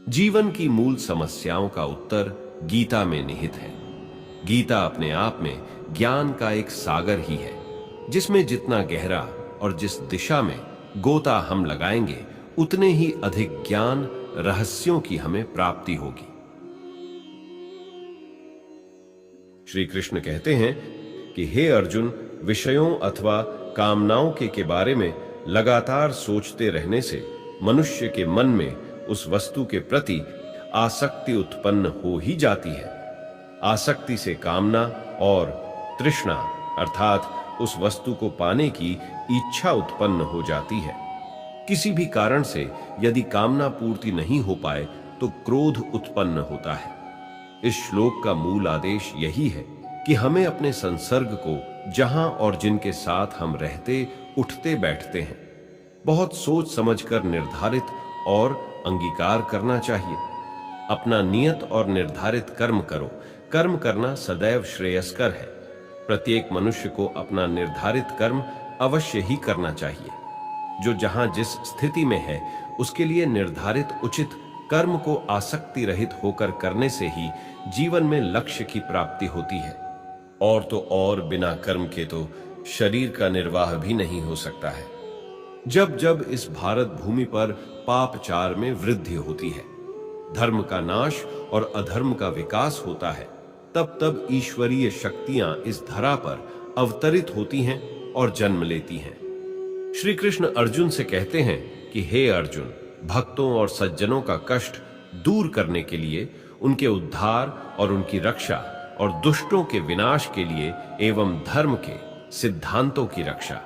जीवन की मूल समस्याओं का उत्तर गीता में निहित है। गीता अपने आप में ज्ञान का एक सागर ही है, जिसमें जितना गहरा और जिस दिशा में गोता हम लगाएंगे, उतने ही अधिक ज्ञान रहस्यों की हमें प्राप्ति होगी। श्री कृष्ण कहते हैं कि हे अर्जुन, विषयों अथवा कामनाओं के बारे में लगातार सोचते रहने से मनुष्य के मन में उस वस्तु के प्रति आसक्ति उत्पन्न हो ही जाती है। आसक्ति से कामना और तृष्णा अर्थात उस वस्तु को पाने की इच्छा उत्पन्न हो जाती है। किसी भी कारण से यदि कामना पूर्ति नहीं हो पाए तो क्रोध उत्पन्न होता है। इस श्लोक का मूल आदेश यही है कि हमें अपने संसर्ग को जहां और जिनके साथ हम रहते उठते बैठते हैं, बहुत सोच समझकर निर्धारित और अंगीकार करना चाहिए। अपना नियत और निर्धारित कर्म करो। कर्म करना सदैव श्रेयस्कर है। प्रत्येक मनुष्य को अपना निर्धारित कर्म अवश्य ही करना चाहिए। जो जहां जिस स्थिति में है, उसके लिए निर्धारित उचित कर्म को आसक्ति रहित होकर करने से ही जीवन में लक्ष्य की प्राप्ति होती है। और तो और बिना कर्म के तो शरीर का निर्वाह भी नहीं हो सकता है। जब जब इस भारत भूमि पर पापचार में वृद्धि होती है, धर्म का नाश और अधर्म का विकास होता है, तब तब ईश्वरीय शक्तियां इस धरा पर अवतरित होती हैं और जन्म लेती हैं। श्री कृष्ण अर्जुन से कहते हैं कि हे अर्जुन, भक्तों और सज्जनों का कष्ट दूर करने के लिए, उनके उद्धार और उनकी रक्षा और दुष्टों के विनाश के लिए एवं धर्म के सिद्धांतों की रक्षा,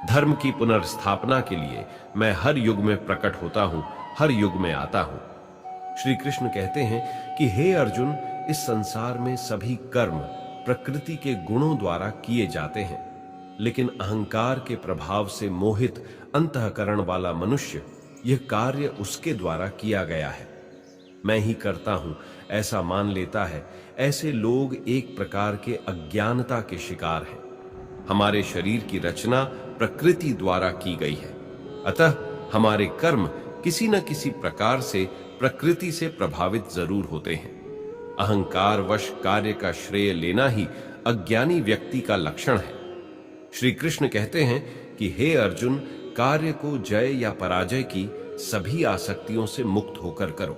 धर्म की पुनर्स्थापना के लिए मैं हर युग में प्रकट होता हूं, हर युग में आता हूं। श्री कृष्ण कहते हैं कि हे अर्जुन, इस संसार में सभी कर्म प्रकृति के गुणों द्वारा किए जाते हैं, लेकिन अहंकार के प्रभाव से मोहित अंतःकरण वाला मनुष्य यह कार्य उसके द्वारा किया गया है। मैं ही करता हूं ऐसा मान लेता है। ऐसे लोग एक प्रकार के अज्ञानता के शिकार हैं। हमारे शरीर की रचना प्रकृति द्वारा की गई है, अतः हमारे कर्म किसी न किसी प्रकार से प्रकृति से प्रभावित जरूर होते हैं। अहंकार वश कार्य का श्रेय लेना ही अज्ञानी व्यक्ति का लक्षण है। श्री कृष्ण कहते हैं कि हे अर्जुन, कार्य को जय या पराजय की सभी आसक्तियों से मुक्त होकर करो।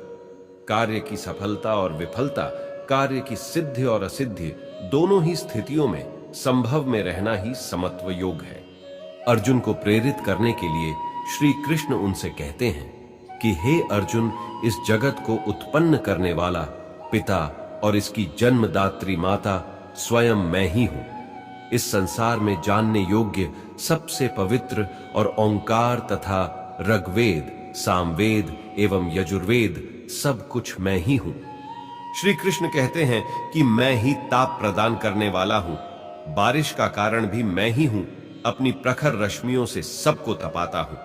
कार्य की सफलता और विफलता, कार्य की सिद्धि और असिद्धि, दोनों ही स्थितियों में संभव में रहना ही समत्व योग है। अर्जुन को प्रेरित करने के लिए श्री कृष्ण उनसे कहते हैं कि हे अर्जुन, इस जगत को उत्पन्न करने वाला पिता और इसकी जन्मदात्री माता स्वयं मैं ही हूं। इस संसार में जानने योग्य सबसे पवित्र और ओंकार तथा ऋग्वेद, सामवेद एवं यजुर्वेद सब कुछ मैं ही हूं। श्री कृष्ण कहते हैं कि मैं ही ताप प्रदान करने वाला हूं। बारिश का कारण भी मैं ही हूं। अपनी प्रखर रश्मियों से सबको तपाता हूं।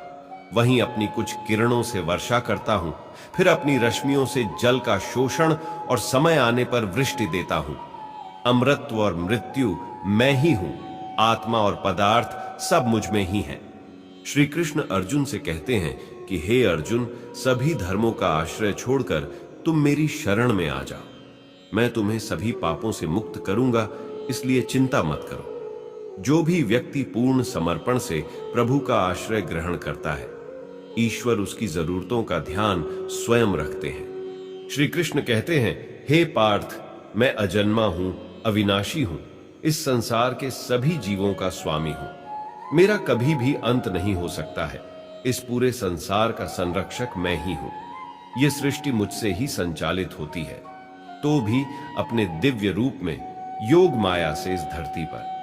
वहीं अपनी कुछ किरणों से वर्षा करता हूं, फिर अपनी रश्मियों से जल का शोषण और समय आने पर वृष्टि देता हूं। अमृत्व और मृत्यु मैं ही हूं। आत्मा और पदार्थ सब मुझ में ही हैं। श्री कृष्ण अर्जुन से कहते हैं कि हे अर्जुन, सभी धर्मों का आश्रय छोड़कर तुम मेरी शरण में आ जाओ। मैं तुम्हें सभी पापों से मुक्त करूंगा, इसलिए चिंता मत करो। जो भी व्यक्ति पूर्ण समर्पण से प्रभु का आश्रय ग्रहण करता है, ईश्वर उसकी जरूरतों का ध्यान स्वयं रखते हैं। श्री कृष्ण कहते हैं, हे पार्थ, मैं अजन्मा हूं, अविनाशी हूं, इस संसार के सभी जीवों का स्वामी हूं। मेरा कभी भी अंत नहीं हो सकता है। इस पूरे संसार का संरक्षक मैं ही हूं। यह सृष्टि मुझसे ही संचालित होती है, तो भी अपने दिव्य रूप में योग माया से इस धरती पर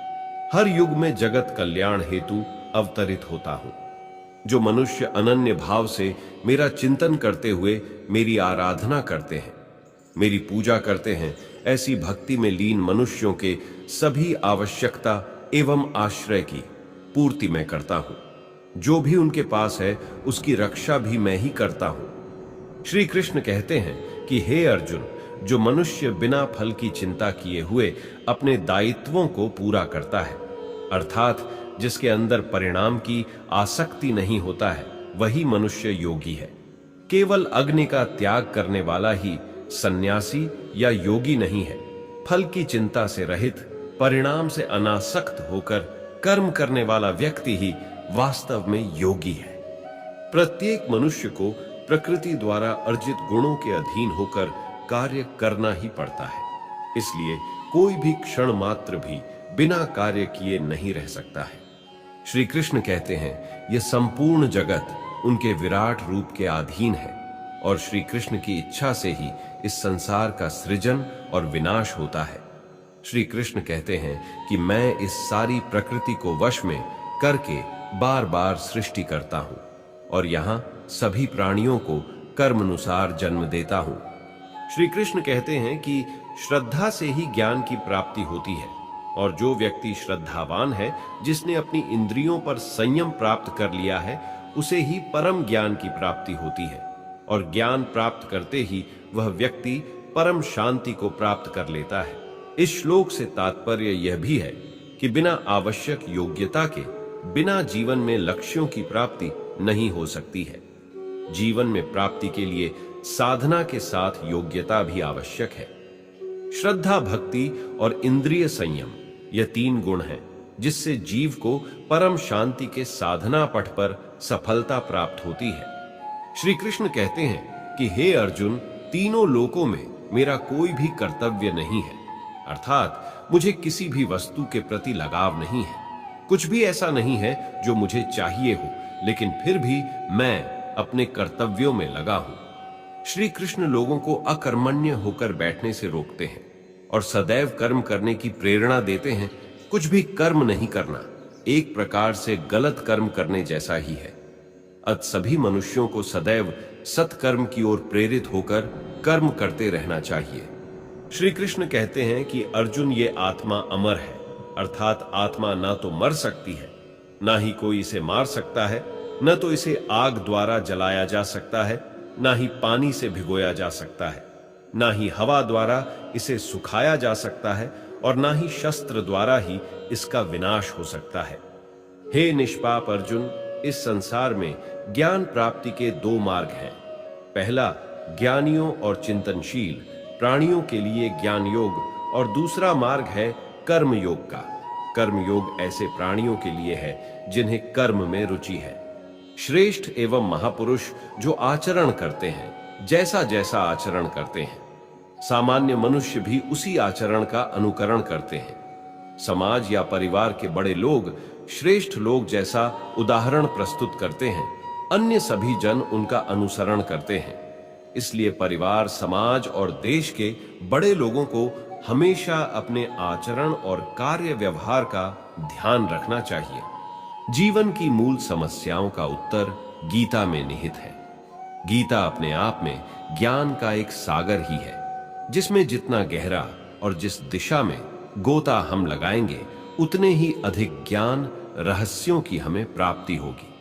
हर युग में जगत कल्याण हेतु अवतरित होता हूं। जो मनुष्य अनन्य भाव से मेरा चिंतन करते हुए मेरी आराधना करते हैं, मेरी पूजा करते हैं, ऐसी भक्ति में लीन मनुष्यों के सभी आवश्यकता एवं आश्रय की पूर्ति मैं करता हूं। जो भी उनके पास है उसकी रक्षा भी मैं ही करता हूं। श्री कृष्ण कहते हैं कि हे अर्जुन, जो मनुष्य बिना फल की चिंता किए हुए अपने दायित्वों को पूरा करता है, अर्थात जिसके अंदर परिणाम की आसक्ति नहीं होता है, वही मनुष्य योगी है। केवल अग्नि का त्याग करने वाला ही सन्यासी या योगी नहीं है। फल की चिंता से रहित, परिणाम से अनासक्त होकर कर्म करने वाला व्यक्ति ही वास्तव में योगी है। प्रत्येक मनुष्य को प्रकृति द्वारा अर्जित गुणों के अधीन होकर कार्य करना ही पड़ता है। इसलिए कोई भी क्षण मात्र भी बिना कार्य किए नहीं रह सकता है। श्री कृष्ण कहते हैं, यह संपूर्ण जगत उनके विराट रूप के अधीन है और श्री कृष्ण की इच्छा से ही इस संसार का सृजन और विनाश होता है। श्री कृष्ण कहते हैं कि मैं इस सारी प्रकृति को वश में करके बार बार सृष्टि करता हूं और यहां सभी प्राणियों को कर्मानुसार जन्म देता हूं। श्री कृष्ण कहते हैं कि श्रद्धा से ही ज्ञान की प्राप्ति होती है और जो व्यक्ति श्रद्धावान है, जिसने अपनी इंद्रियों पर संयम प्राप्त कर लिया है, उसे ही परम ज्ञान की प्राप्ति होती है और ज्ञान प्राप्त करते ही वह व्यक्ति परम शांति को प्राप्त कर लेता है। इस श्लोक से तात्पर्य यह भी है कि बिना आवश्यक योग्यता के बिना जीवन में लक्ष्यों की प्राप्ति नहीं हो सकती है। जीवन में प्राप्ति के लिए साधना के साथ योग्यता भी आवश्यक है। श्रद्धा, भक्ति और इंद्रिय संयम, यह तीन गुण हैं जिससे जीव को परम शांति के साधना पथ पर सफलता प्राप्त होती है। श्री कृष्ण कहते हैं कि हे अर्जुन, तीनों लोकों में मेरा कोई भी कर्तव्य नहीं है, अर्थात मुझे किसी भी वस्तु के प्रति लगाव नहीं है। कुछ भी ऐसा नहीं है जो मुझे चाहिए हो, लेकिन फिर भी मैं अपने कर्तव्यों में लगा हूं। श्री कृष्ण लोगों को अकर्मण्य होकर बैठने से रोकते हैं और सदैव कर्म करने की प्रेरणा देते हैं। कुछ भी कर्म नहीं करना एक प्रकार से गलत कर्म करने जैसा ही है। अत सभी मनुष्यों को सदैव सत्कर्म की ओर प्रेरित होकर कर्म करते रहना चाहिए। श्री कृष्ण कहते हैं कि अर्जुन, ये आत्मा अमर है, अर्थात आत्मा ना तो मर सकती है, ना ही कोई इसे मार सकता है, न तो इसे आग द्वारा जलाया जा सकता है, ना ही पानी से भिगोया जा सकता है, ना ही हवा द्वारा इसे सुखाया जा सकता है और ना ही शस्त्र द्वारा ही इसका विनाश हो सकता है। हे निष्पाप अर्जुन, इस संसार में ज्ञान प्राप्ति के दो मार्ग हैं। पहला ज्ञानियों और चिंतनशील प्राणियों के लिए ज्ञान योग और दूसरा मार्ग है कर्म योग का। कर्म योग ऐसे प्राणियों के लिए है जिन्हें कर्म में रुचि है। श्रेष्ठ एवं महापुरुष जो आचरण करते हैं, जैसा जैसा आचरण करते हैं, सामान्य मनुष्य भी उसी आचरण का अनुकरण करते हैं। समाज या परिवार के बड़े लोग श्रेष्ठ लोग जैसा उदाहरण प्रस्तुत करते हैं, अन्य सभी जन उनका अनुसरण करते हैं। इसलिए परिवार, समाज और देश के बड़े लोगों को हमेशा अपने आचरण और कार्य व्यवहार का ध्यान रखना चाहिए। जीवन की मूल समस्याओं का उत्तर गीता में निहित है। गीता अपने आप में ज्ञान का एक सागर ही है, जिसमें जितना गहरा और जिस दिशा में गोता हम लगाएंगे, उतने ही अधिक ज्ञान रहस्यों की हमें प्राप्ति होगी।